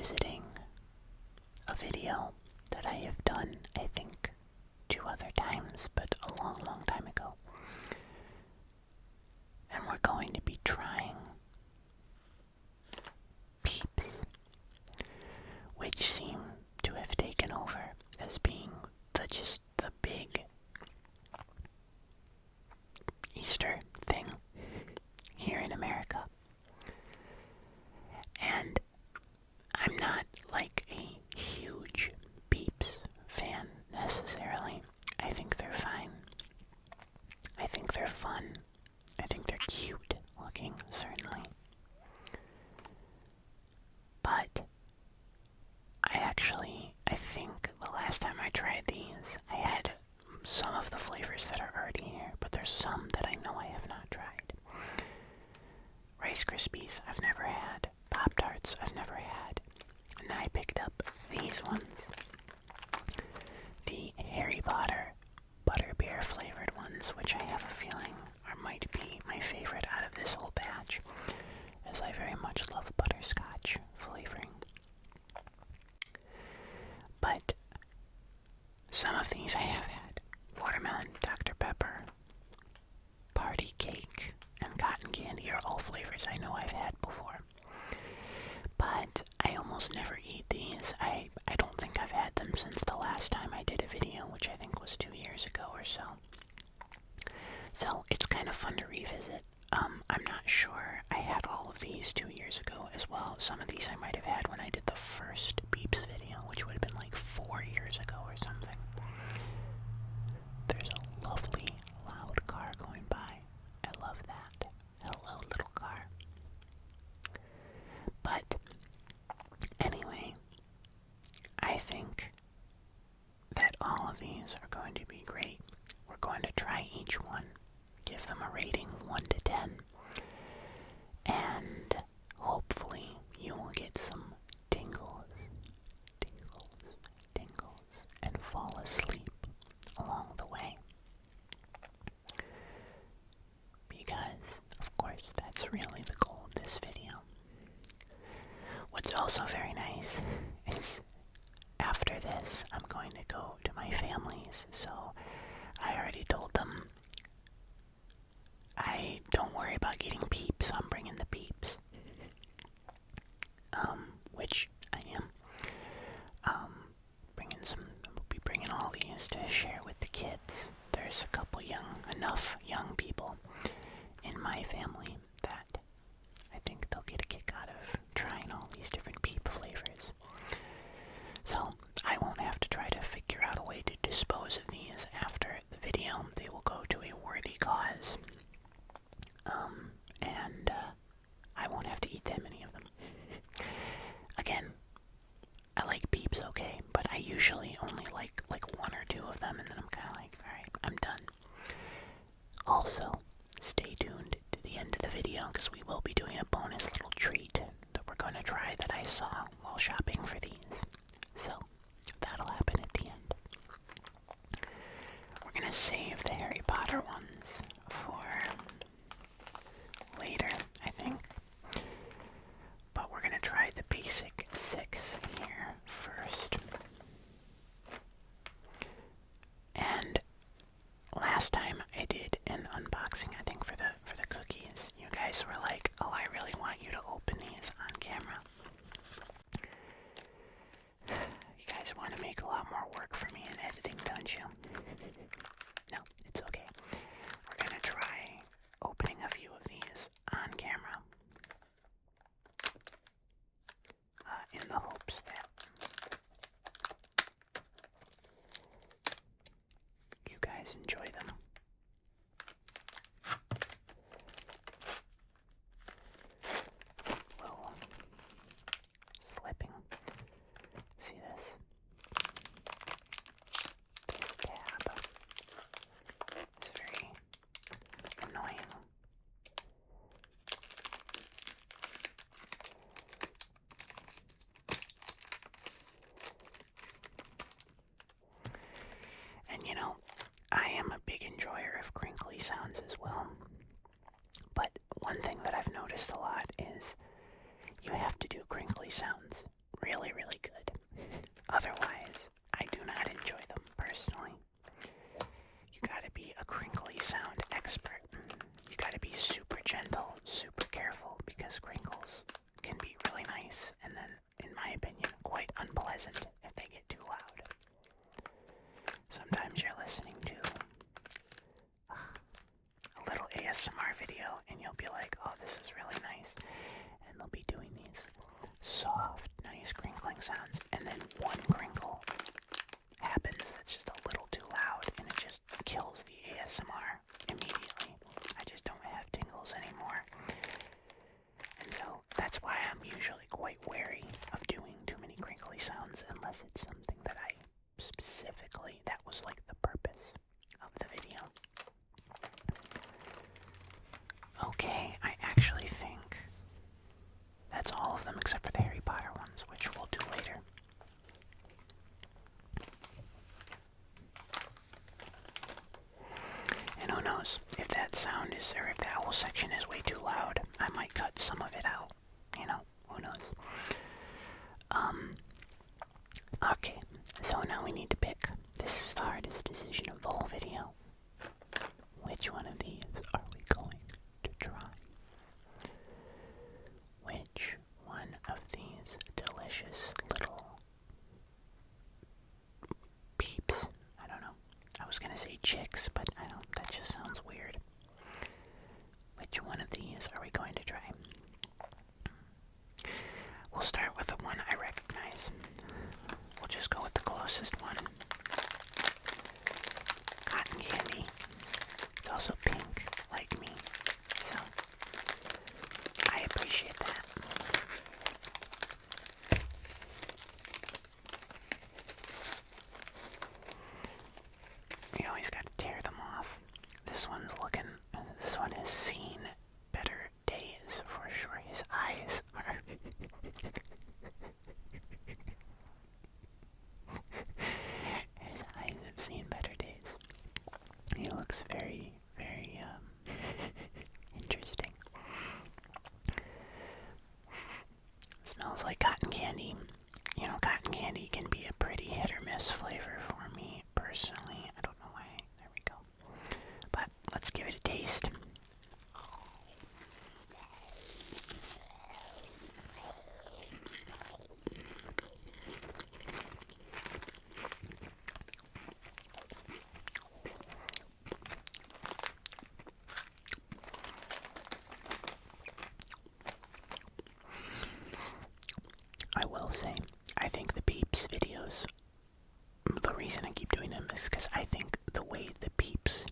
revisiting a video that I have done, I think, 2 other times, but a long, long time ago. And we're going to be trying Peeps, which seem to have taken over as being the big Easter thing here in America. And I'm not like a huge Peeps fan necessarily. I think they're fine. I think they're fun. I think they're cute looking, certainly. But I think the last time I tried these, I had some of the flavors that are already here, but there's some that I know I have not tried. Rice Krispies I've never had. Pop-Tarts I've never had. And then I picked up these ones. The Harry Potter butterbeer flavored ones, which I have a feeling might be my favorite out of this whole batch, as I very much love butterscotch flavoring. But some of these I have had. Watermelon, Dr. Pepper, Party Cake, and Cotton Candy are all flavors I know I've had before. But I almost never eat these. I don't think I've had them since the last time I did a video, which I think was 2 years ago or so. So it's kind of fun to revisit. I'm not sure. I had all of these 2 years ago as well. Some of these I might have had when I did the first Peeps video, which would have been like 4 years ago or something. There's a lovely loud car going by. I love that. Hello, little car. But anyway, I think that all of these are going to be great. We're going to try each one, give them a rating 1 to 10, and hopefully you will get some tingles, and fall asleep along the way. Because, of course, that's really the goal of this video. What's also very nice is after this, I'm going to go to my family's, so I already told them, don't worry about getting Peeps, I'm bringing the Peeps. Which I am. We'll be bringing all these to share with the kids. There's a couple enough young people in my family that I think they'll get a kick out of trying all these different Peep flavors. So I won't have to try to figure out a way to dispose of these after the video. They will go to a worthy cause. And I won't have to eat that many of them. Again, I like Peeps, okay, but I usually only like 1 or 2 of them, and then I'm kind of like, alright, I'm done. Also, stay tuned to the end of the video, because we will be doing a bonus little treat that we're going to try that I saw while shopping for these. So, that'll happen at the end. We're going to save the Harry Potter ones for later, I think. But we're going to try the basic 6 here first. And last time I did an unboxing, I think for the cookies, you guys were like, oh, I really want you to open these on camera. You guys want to make a lot more work for me in editing, don't you? No, it's okay. We're going to try opening a few of these on camera. In the hopes that you guys enjoy them. Whoa. Slipping. See this? This tab is very annoying. And you know, I am a big enjoyer of crinkly sounds as well. But one thing that I've noticed a lot is you have to do crinkly sounds really unpleasant if they get too loud. Sometimes you're listening to a little ASMR video and you'll be like, oh, this is really nice. And they'll be doing these soft, nice crinkling sounds. And then one crinkle happens that's just a little too loud and it just kills the ASMR immediately. I just don't have tingles anymore. And so that's why I'm usually quite wary of doing too many crinkly sounds unless it's something that I specifically, that was like the purpose of the video. Okay, I actually think that's all of them except for the Harry Potter ones, which we'll do later. And who knows, if that sound is, or if that whole section is way too loud, I might cut some of it out. You know, who knows. Okay, so now we need to pick. This is the hardest decision of the whole video. Which one of these are we going to try? Which one of these delicious little peeps? I don't know. I was gonna say chicks, but I don't. That just sounds weird. Which one of these are we going to try? We'll start with the one I recognize. We'll just go with the closest one. Cotton candy. It's also pink, like me. So, I appreciate that. You always got to tear them off. This one has seen better days for sure. His eyes are his eyes have seen better days. He looks very, very interesting. Smells like cotton candy. You know, cotton candy can be a pretty hit or miss flavor for me personally. I don't know why. There we go. But let's give it a taste. I will say, I think the Peeps videos, the reason I keep doing them is because I think the way the Peeps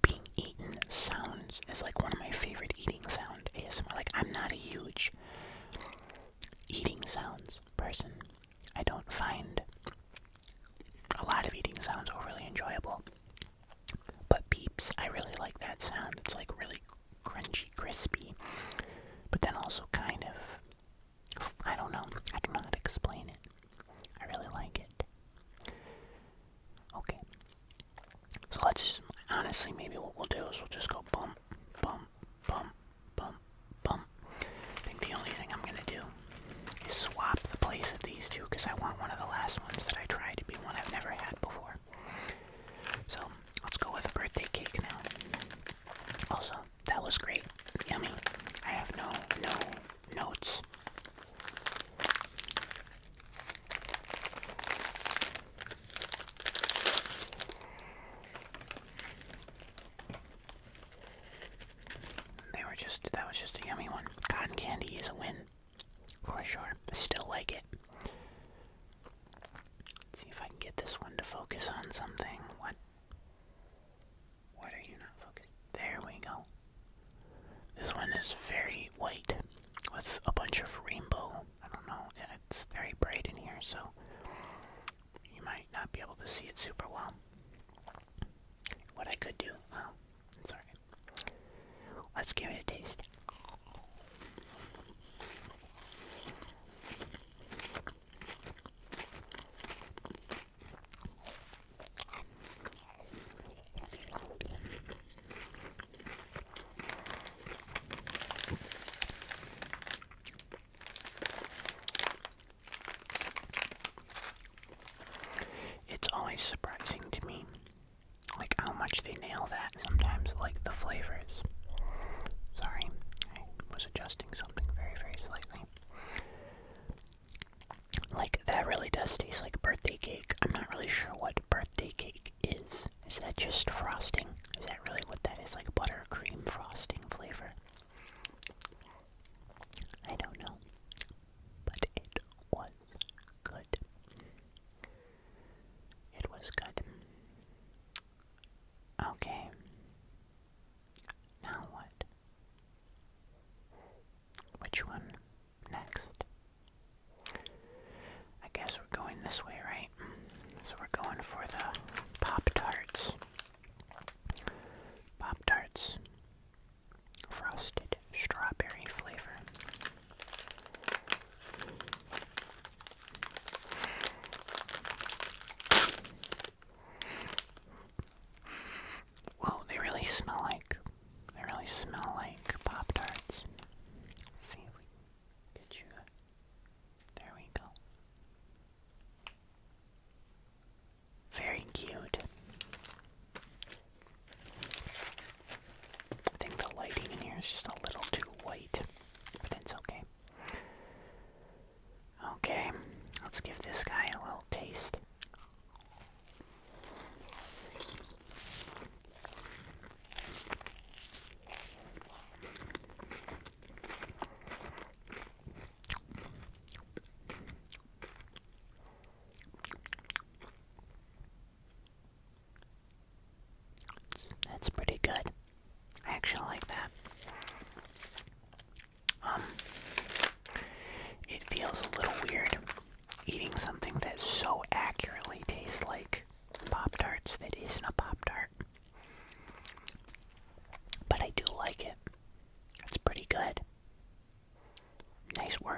being eaten sounds is like one of my favorite eating sound ASMR. Like, I'm not a huge eating sounds person. I don't find a lot of eating sounds overly enjoyable. But Peeps, I really like that sound. It's like really crunchy, crispy, but then also kind of, I don't know how to explain it. I really like it. Okay. So let's just, honestly, maybe what we'll do is we'll just go bump, bump, bump, bump, bump. I think the only thing I'm going to do is swap the place of these two because I want one of the last ones that I tried to be one I've never had before. So let's go with a birthday cake now. Also, that was great. Yummy. I have no notes.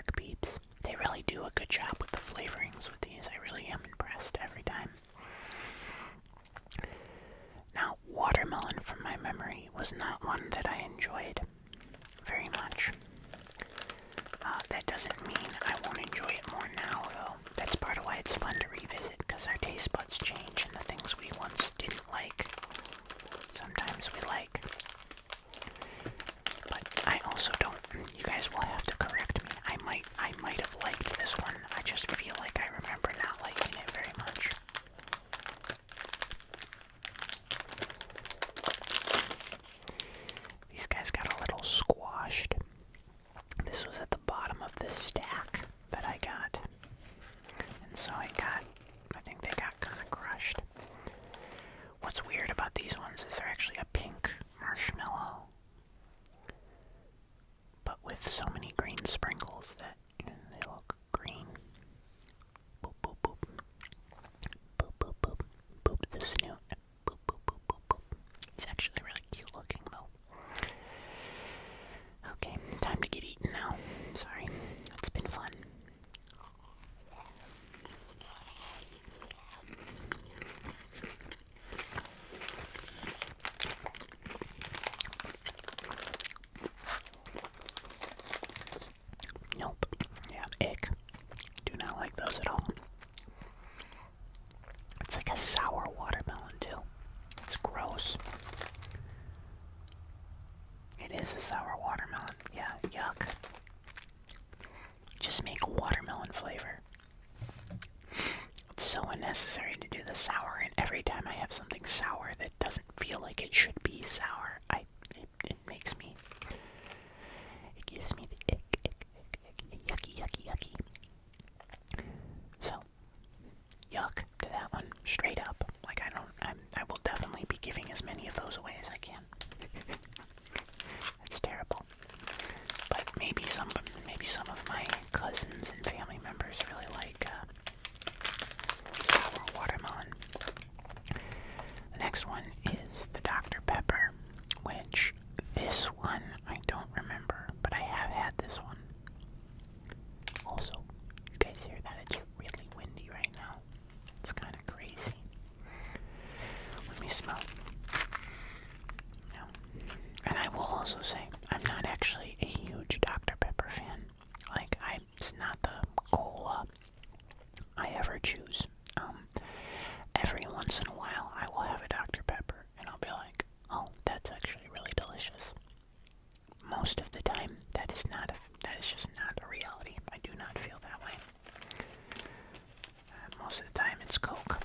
dark Peeps. They really do a good job with the flavorings with these. I really am impressed every time. Now, watermelon, from my memory, was not one that I enjoyed very much. That doesn't mean I won't enjoy it more now, though. That's part of why it's fun to revisit, because our taste buds change, and the things we once didn't like, sometimes we like. But I also don't, you guys will have to correct me. I might have liked this one. I just feel like I remember not liking it very much. These guys got a little squashed. This was at the bottom of this stack that I got. And so I think they got kind of crushed. What's weird about these ones is they're actually a pink marshmallow, but with so many green sprinkles that they look green. Boop, boop, boop. Boop, boop, boop. Boop the snoot. Boop, boop, boop, boop, boop. He's actually really cute looking, though. Okay, time to get eaten now. Sorry, it's been fun. Nope. Yeah, ick. Do not like those at all. It's like a sour watermelon, too. It's gross. It is a sour watermelon. Yeah, yuck. Just make watermelon flavor. It's so unnecessary to do the sour, and every time I have something sour that doesn't feel like it should be sour, it makes me, it gives me the ick, yucky, yucky, yucky. So, yuck to that one, straight up. Like, I will definitely be giving as many of those away as I can. That's terrible. But maybe some of my cousins and family members really like sour watermelon. The next one is the Dr. Pepper, which this one I don't remember, but I have had this one. Also, you guys hear that? It's really windy right now. It's kind of crazy. Let me smell. Yeah. And I will also say, I'm not actually a huge Dr. Pepper fan. Like, it's not the cola I ever choose. Every once in a while, I will have a Dr. Pepper, and I'll be like, oh, that's actually really delicious. Most of the time, that is just not a reality. I do not feel that way. Most of the time, it's Coke.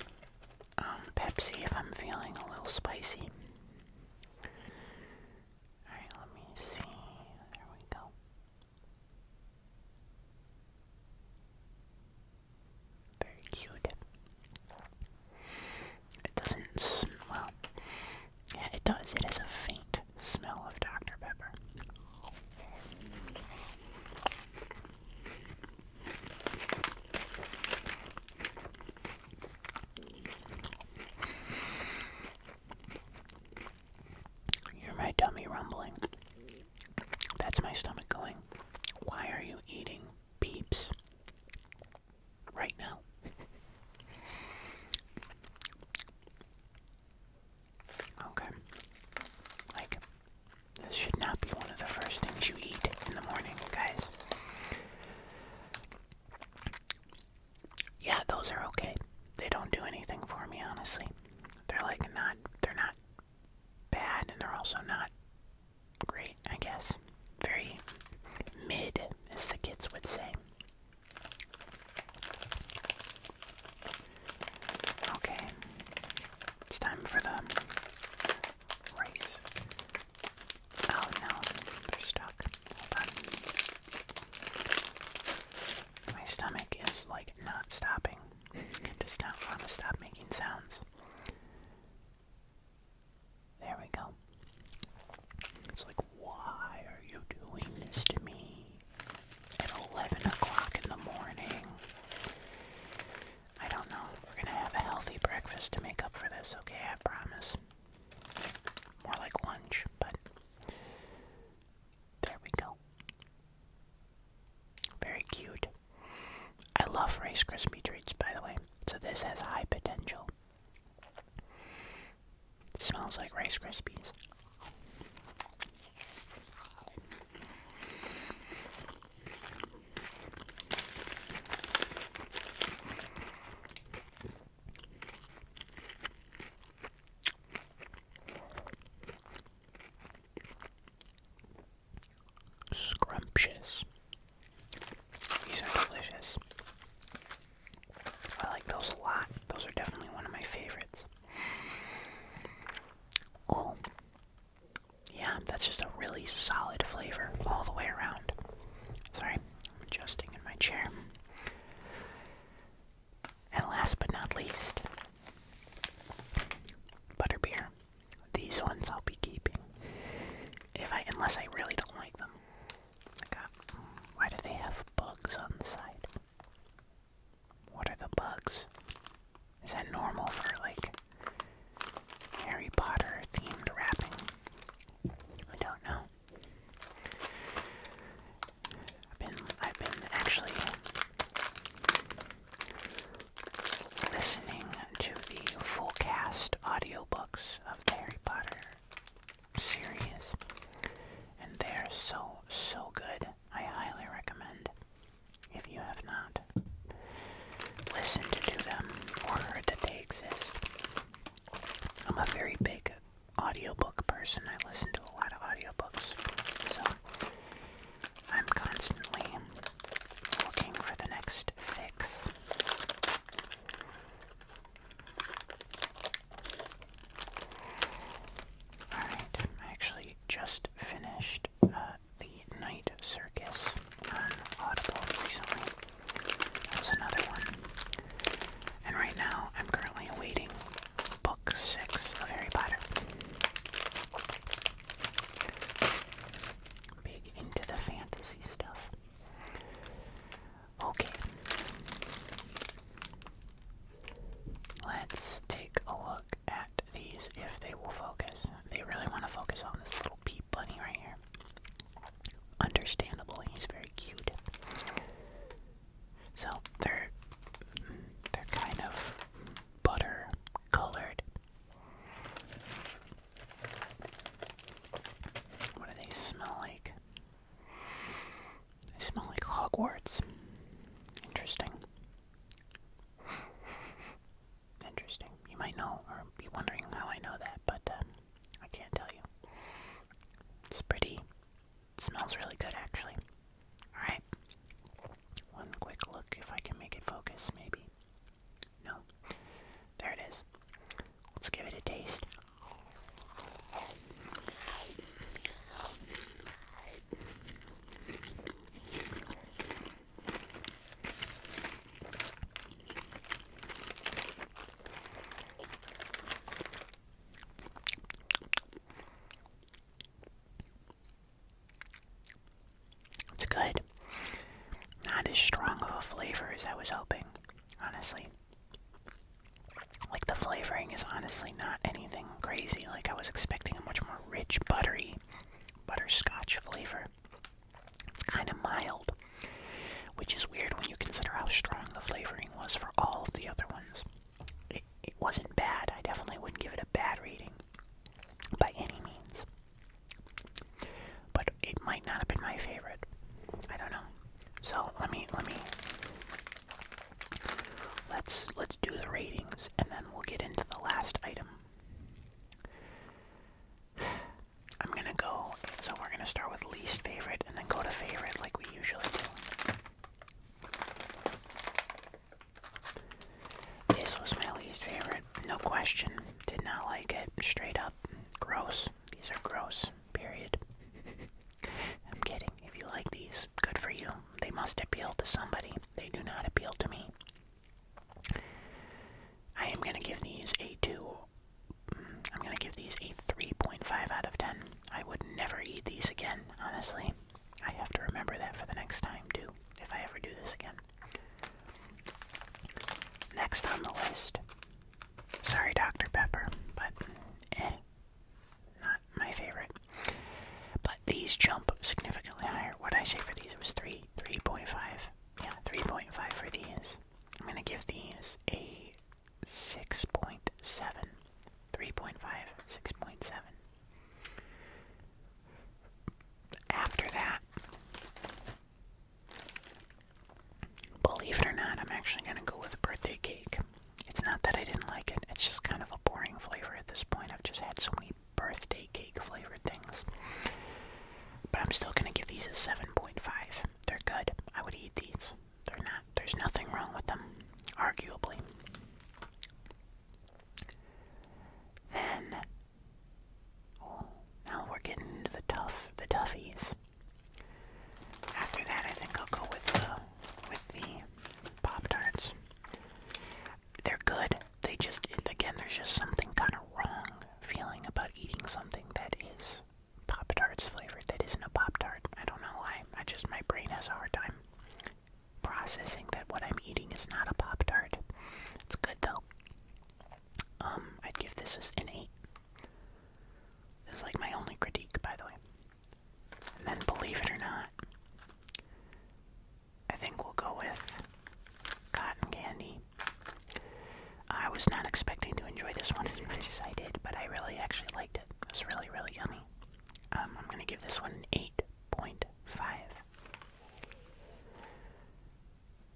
Pepsi if I'm feeling a little spicy. Alright, let me see. There we go. Very cute. It doesn't smell. Yeah, it does. It has a faint smell of Dr. Pepper. Hear my tummy rumbling. That's my stomach going, why are you eating Peeps right now? Okay. Like, this should not be one of the first things you eat in the morning, guys. Yeah, those are okay. They don't do anything for me, honestly. They're not bad, and they're also not great, I guess. Very mid, as the kids would say. Okay. It's time for the rice. Oh no, they're stuck. Hold on. My stomach is like not stopping. It does not want to stop making sounds. There we go. It's like, why are you doing this to me at 11 o'clock in the morning? I don't know. We're gonna have a healthy breakfast to make up for this, okay? I promise. More like lunch, but there we go. Very cute. love Rice Krispie treats, by the way. So this has high potential. It smells like Rice Krispies. Scrumptious. These are delicious. I like those a lot. Those are definitely one of my favorites. Oh, yeah, that's just a really solid flavor all the way around. Sorry, I'm adjusting in my chair. And last but not least, butterbeer. These ones I'll be keeping. Unless I really don't like them. Why do they have bugs on the side? What are the bugs? Is that normal for, like, Harry Potter themed wrapping? I don't know. I've been actually listening to the full cast audiobooks of the Harry Potter series, and they're so good. I highly recommend, if you have not listened to them or heard that they exist. I'm a very big audiobook person. I listen to a lot of audiobooks, so I'm constantly looking for the next fix. Alright, I actually just finished the Night Circus on Audible recently. That was another one. And right now, I'm currently awaiting book 6 of Harry Potter. Big into the fantasy stuff. Okay. Let's take a look at these if they will focus. They really want to focus on this little Peep bunny right here. Understandable, he's very cute. So they're kind of butter colored. What do they smell like? They smell like Hogwarts. Interesting. Interesting. You might know or be wondering how I know that, but I can't tell you. It's pretty. It smells really good, actually. Alright. One quick look if I can make it focus, maybe. No. There it is. Let's give it a taste. It's good. Not as strong of a flavor as I was hoping, honestly. Like, the flavoring is honestly not anything crazy. Like, I was expecting a much more rich, buttery, butterscotch flavor. It's kind of mild, which is weird when you consider how strong the flavoring was for all of the other ones. It wasn't bad. I definitely wouldn't give it a bad rating by any means. But it might not have been my favorite. I don't know. So let's do the ratings, and then we'll get into the last item. I'm gonna go, so we're gonna start with least favorite, and then go to favorite like we usually do. This was my least favorite, no question. Did not like it, straight up. Gross. These are gross, period. I'm kidding. If you like these, good for you. They must appeal to somebody. They do not appeal to me. I am going to give these a 3.5 out of 10. I would never eat these again, honestly. I have to remember that for the next time, too, if I ever do this again. Next on the list. Sorry, Dr. Pepper, but not my favorite. But these jump significantly higher. What did I say for these? It was 3.5. Yeah, 3.5 for these. I'm actually gonna go with birthday cake. It's not that I didn't like it, it's just kind of a boring flavor at this point. I've just had so many birthday cake flavored things. But I'm still gonna give these a 7.5. They're good. I would eat these. There's nothing wrong with them, arguably. Then, now we're getting into the toughies. After that, I think I'll go with the Pop-Tarts. They're good. They just, again, there's just something kind of wrong feeling about eating something that is Pop-Tarts flavored that isn't a Pop-Tart. I don't know why. My brain has a hard time processing that what I'm eating is not a Pop-Tart. It's good though. I'd give this an 8. This is like my only critique, by the way. And then, believe it or not, I think we'll go with cotton candy. I was not expecting to enjoy this one as much as I did, but I really actually liked it. It was really, really yummy. I'm gonna give this one an 8.5.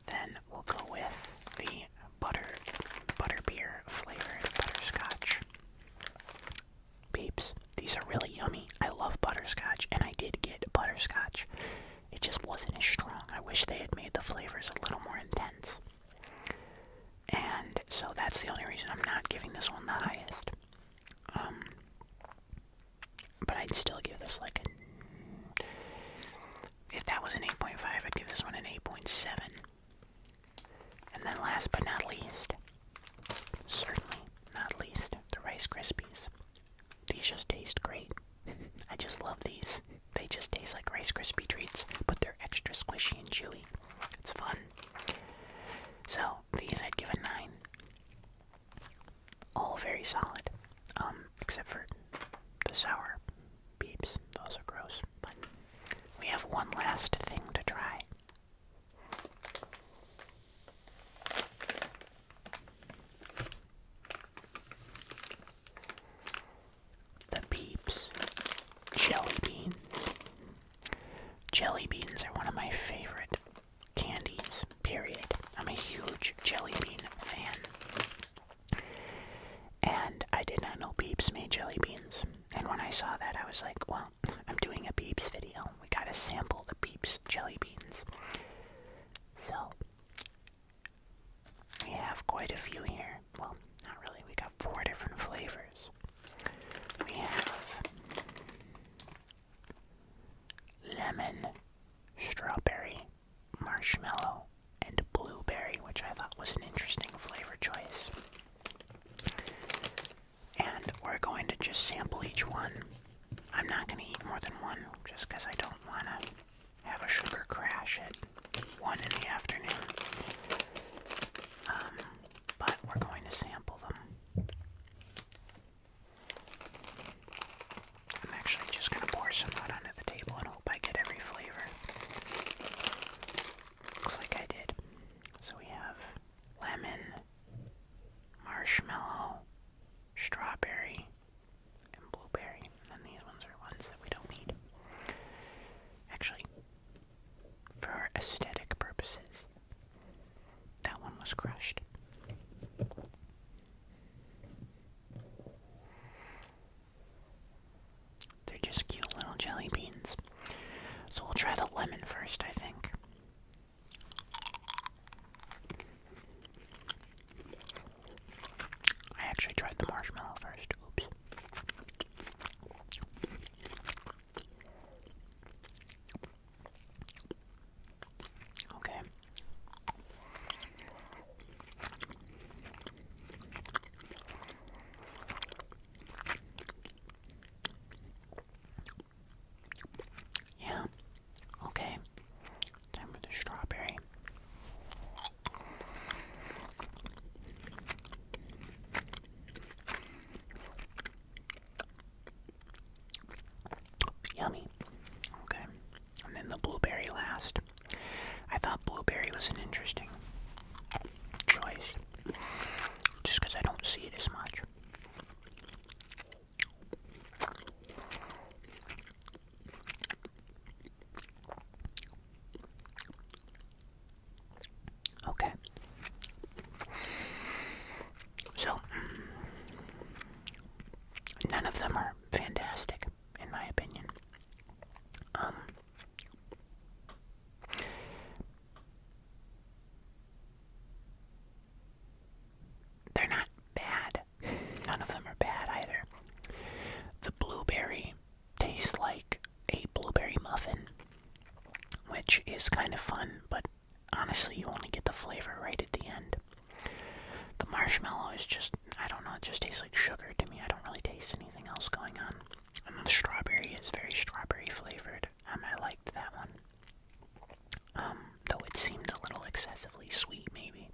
Then we'll go with the butterbeer flavored butterscotch. Peeps. These are really yummy. I love butterscotch, and I did get butterscotch. It just wasn't as strong. I wish they had made the flavors a little more intense. And so that's the only reason I'm not giving this one the highest. But I'd still give this like if that was an 8.5, I'd give this one an 8.7. And then last but not least, certainly not least, the Rice Krispies. These just taste great. I just love these. They just taste like Rice Krispie treats, but they're extra squishy and chewy. It's fun. So, these I'd give a 9. All very solid. Except for the sour Peeps. Those are gross. But we have one last thing to try. The Peeps jelly beans. Jelly beans are one of my favorite candies, period. I'm a huge jelly bean fan. And I did not know Peeps made jelly beans. And when I saw that, I was like, well, I'm doing a Peeps video. We gotta sample the Peeps jelly beans. So, we have quite a few here. Well, not really. We got 4 different flavors. We have lemon, strawberry, marshmallow, and blueberry, which I thought was an interesting flavor choice. And we're going to just sample each one. I'm not going to eat more than one, just because I don't want to have a sugar crash at 1 in the afternoon. But we're going to sample them. I'm actually just going to pour some out onto the table and hope I get every flavor. Looks like I did. So we have lemon, marshmallow, strawberry, and blueberry. And then these ones are ones that we don't need. Actually, for aesthetic purposes, that one was crushed. They're just cute little jelly beans. So we'll try the lemon first, I think. I actually tried the marshmallow first. Oops. Okay. Yeah. Okay. Time for the strawberry. Yummy. Okay. And then the blueberry last. I thought blueberry was an interesting choice. Just because I don't see it as much. Okay. it's just, I don't know, it just tastes like sugar to me. I don't really taste anything else going on. And the strawberry is very strawberry flavored. I liked that one. Though it seemed a little excessively sweet, maybe.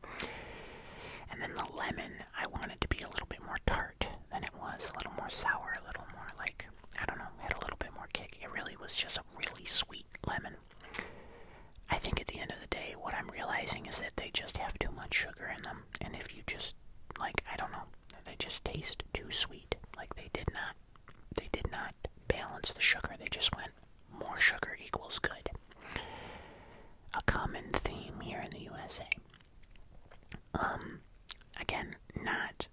And then the lemon, I wanted to be a little bit more tart than it was. A little more sour, a little more like, I don't know, had a little bit more kick. It really was just a really sweet lemon. I think at the end of the day, what I'm realizing is that they just have too much sugar in them. And if you just, like, I don't know, they just taste too sweet. Like, they did not balance the sugar. They just went, more sugar equals good. A common theme here in the USA. Again, not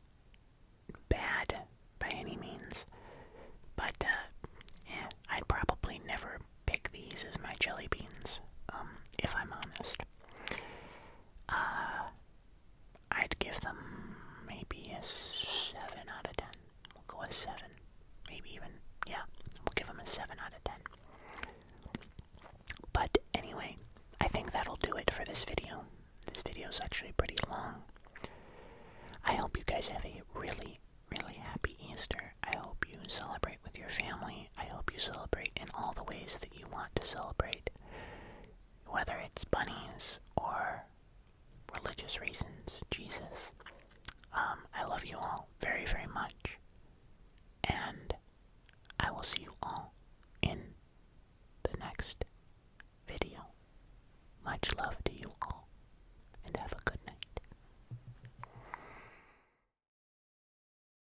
bad by any means, but, I'd probably never pick these as my jelly beans, if I'm honest. I'd give them maybe a 7 out of 10. We'll go with 7. Maybe even, yeah, we'll give them a 7 out of 10. But anyway, I think that'll do it for this video. This video's actually pretty long. I hope you guys have a really, really happy Easter. I hope you celebrate with your family. I hope you celebrate in all the ways that you want to celebrate. Whether it's bunnies or religious reasons, Jesus. I love you all very, very much. And